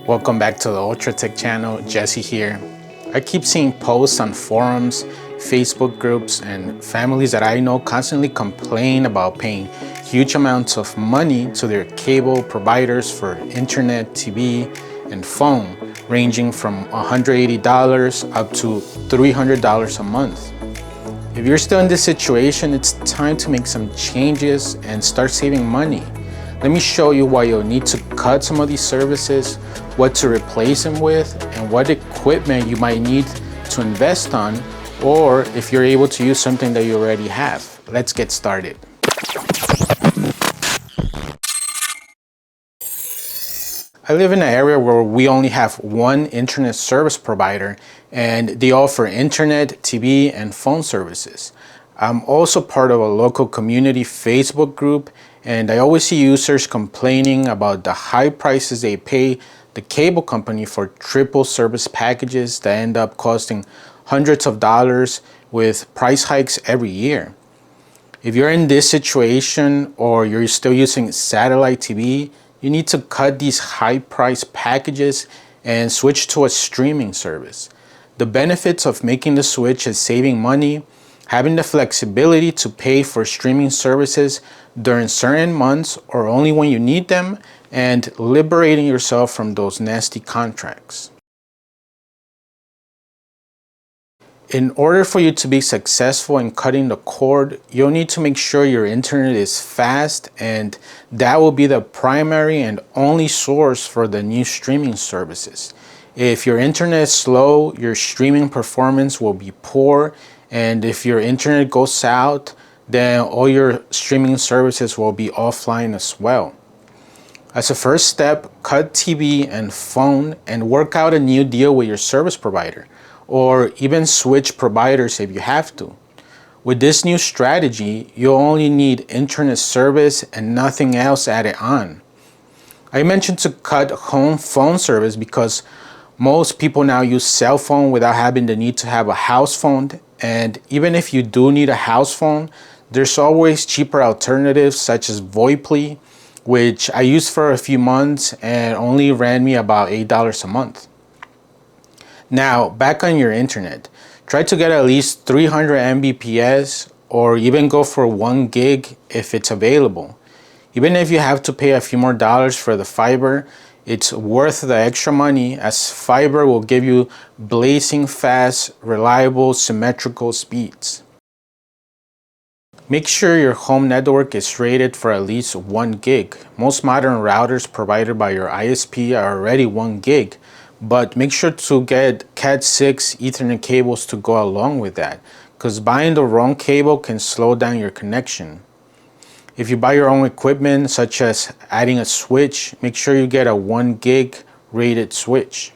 Welcome back to the Ultra Tech channel. Jesse here. I keep seeing posts on forums, Facebook groups, and families that I know constantly complain about paying huge amounts of money to their cable providers for internet, TV, and phone, ranging from $180 up to $300 a month. If you're still in this situation, it's time to make some changes and start saving money. Let me show you why you'll need to cut some of these services, what to replace them with, and what equipment you might need to invest on, or if you're able to use something that you already have. Let's get started. I live in an area where we only have one internet service provider, and they offer internet, TV, and phone services. I'm also part of a local community Facebook group, and I always see users complaining about the high prices they pay the cable company for triple service packages that end up costing hundreds of dollars with price hikes every year. If you're in this situation or you're still using satellite TV, you need to cut these high price packages and switch to a streaming service. The benefits of making the switch is saving money, having the flexibility to pay for streaming services during certain months or only when you need them, and liberating yourself from those nasty contracts. In order for you to be successful in cutting the cord, you'll need to make sure your internet is fast, and that will be the primary and only source for the new streaming services. If your internet is slow, your streaming performance will be poor, and if your internet goes south, then all your streaming services will be offline as well. As a first step, cut TV and phone and work out a new deal with your service provider, or even switch providers if you have to. With this new strategy, you'll only need internet service and nothing else added on. I mentioned to cut home phone service because most people now use cell phone without having the need to have a house phone, and even if you do need a house phone, there's always cheaper alternatives such as VoIP, which I used for a few months and only ran me about $8 a month. Now, back on your internet, try to get at least 300 Mbps or even go for 1 gig if it's available. Even if you have to pay a few more dollars for the fiber, it's worth the extra money, as fiber will give you blazing fast, reliable, symmetrical speeds. Make sure your home network is rated for at least 1 gig. Most modern routers provided by your ISP are already 1 gig, but make sure to get Cat6 Ethernet cables to go along with that, because buying the wrong cable can slow down your connection. If you buy your own equipment, such as adding a switch, make sure you get a 1 gig rated switch.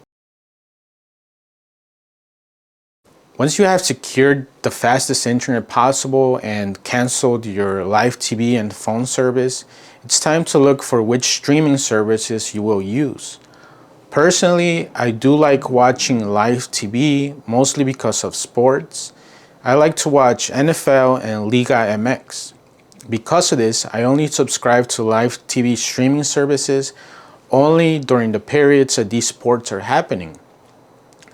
Once you have secured the fastest internet possible and canceled your live TV and phone service, it's time to look for which streaming services you will use. Personally, I do like watching live TV, mostly because of sports. I like to watch NFL and Liga MX. Because of this, I only subscribe to live TV streaming services only during the periods that these sports are happening.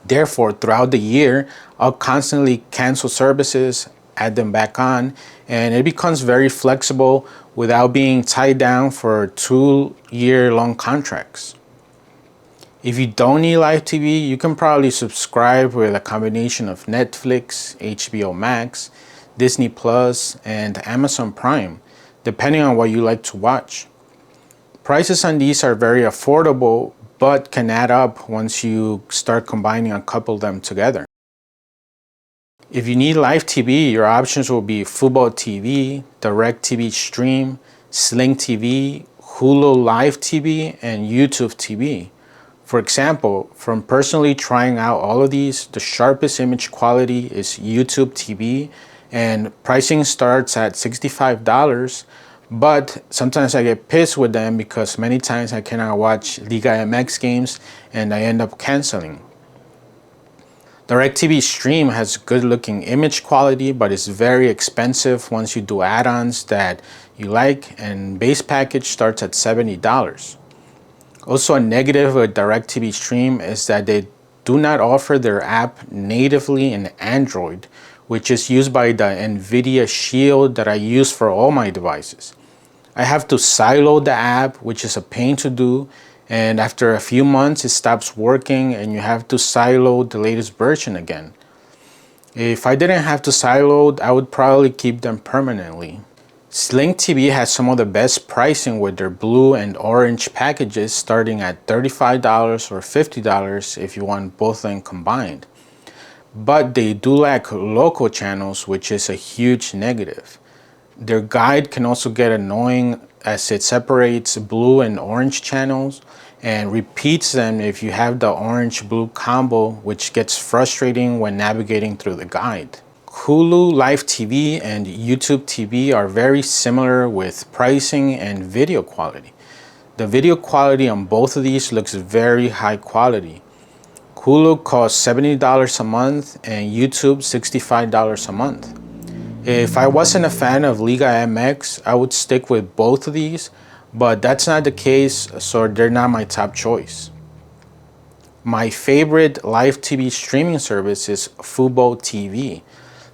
Therefore, throughout the year, I'll constantly cancel services, add them back on, and it becomes very flexible without being tied down for 2-year-long contracts. If you don't need live TV, you can probably subscribe with a combination of Netflix, HBO Max, Disney Plus, and Amazon Prime, depending on what you like to watch. Prices on these are very affordable, but can add up once you start combining a couple of them together. If you need live TV, your options will be FuboTV, DirecTV Stream, Sling TV, Hulu Live TV, and YouTube TV. For example, from personally trying out all of these, the sharpest image quality is YouTube TV, and pricing starts at $65, but sometimes I get pissed with them because many times I cannot watch Liga MX games and I end up canceling. DirecTV Stream has good looking image quality, but it's very expensive once you do add-ons that you like, and base package starts at $70. Also, a negative with DirecTV Stream is that they do not offer their app natively in Android, which is used by the Nvidia Shield that I use for all my devices. I have to sideload the app, which is a pain to do, and after a few months it stops working and you have to sideload the latest version again. If I didn't have to sideload, I would probably keep them permanently. Sling TV has some of the best pricing with their blue and orange packages, starting at $35 or $50 if you want both of them combined. But they do lack local channels, which is a huge negative. Their guide can also get annoying as it separates blue and orange channels and repeats them if you have the orange-blue combo, which gets frustrating when navigating through the guide. Hulu Live TV and YouTube TV are very similar with pricing and video quality. The video quality on both of these looks very high quality. Hulu costs $70 a month and YouTube $65 a month. If I wasn't a fan of Liga MX, I would stick with both of these, but that's not the case, so they're not my top choice. My favorite live TV streaming service is FuboTV.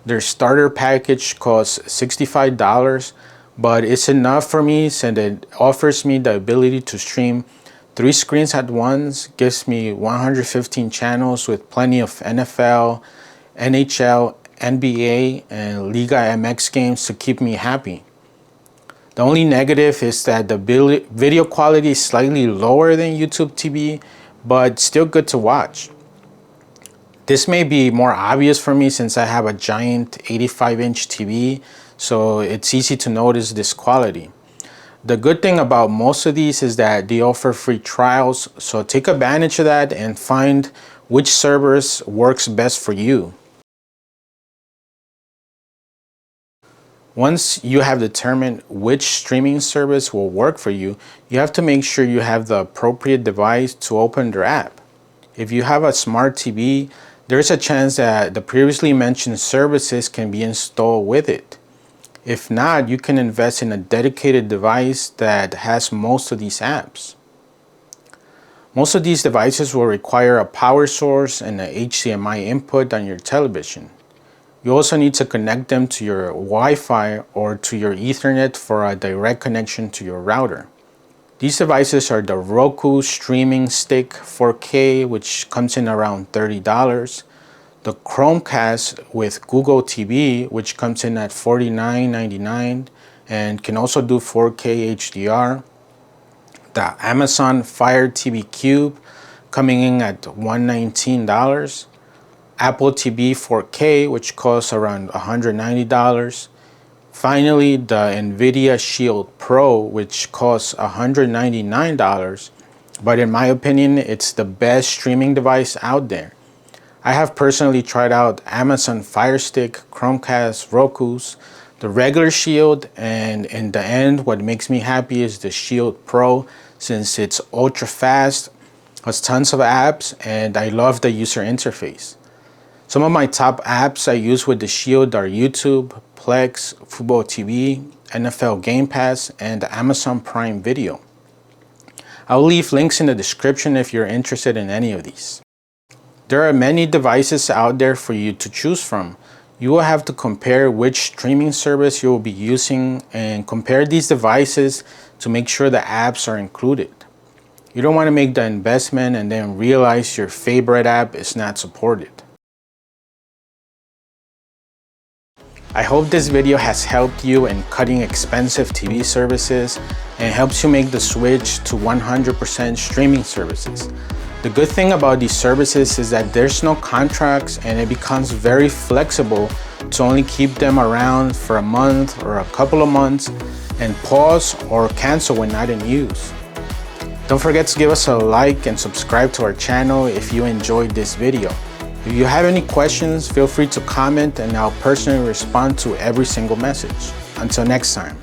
Their starter package costs $65, but it's enough for me since it offers me the ability to stream 3 screens at once, gives me 115 channels with plenty of NFL, NHL, NBA, and Liga MX games to keep me happy. The only negative is that the video quality is slightly lower than YouTube TV, but still good to watch. This may be more obvious for me since I have a giant 85-inch TV, so it's easy to notice this quality. The good thing about most of these is that they offer free trials, so take advantage of that and find which service works best for you. Once you have determined which streaming service will work for you, you have to make sure you have the appropriate device to open their app. If you have a smart TV, there's a chance that the previously mentioned services can be installed with it. If not, you can invest in a dedicated device that has most of these apps. Most of these devices will require a power source and an HDMI input on your television. You also need to connect them to your Wi-Fi or to your Ethernet for a direct connection to your router. These devices are the Roku Streaming Stick 4K, which comes in around $30. The Chromecast with Google TV, which comes in at $49.99 and can also do 4K HDR. The Amazon Fire TV Cube coming in at $119. Apple TV 4K, which costs around $190. Finally, the Nvidia Shield Pro, which costs $199, but in my opinion, it's the best streaming device out there. I have personally tried out Amazon Fire Stick, Chromecast, Roku's, the regular Shield, and in the end, what makes me happy is the Shield Pro since it's ultra fast, has tons of apps, and I love the user interface. Some of my top apps I use with the Shield are YouTube, Plex, FuboTV, NFL Game Pass, and Amazon Prime Video. I'll leave links in the description if you're interested in any of these. There are many devices out there for you to choose from. You will have to compare which streaming service you will be using and compare these devices to make sure the apps are included. You don't want to make the investment and then realize your favorite app is not supported. I hope this video has helped you in cutting expensive TV services and helps you make the switch to 100% streaming services. The good thing about these services is that there's no contracts and it becomes very flexible to only keep them around for a month or a couple of months and pause or cancel when not in use. Don't forget to give us a like and subscribe to our channel if you enjoyed this video. If you have any questions, feel free to comment and I'll personally respond to every single message. Until next time.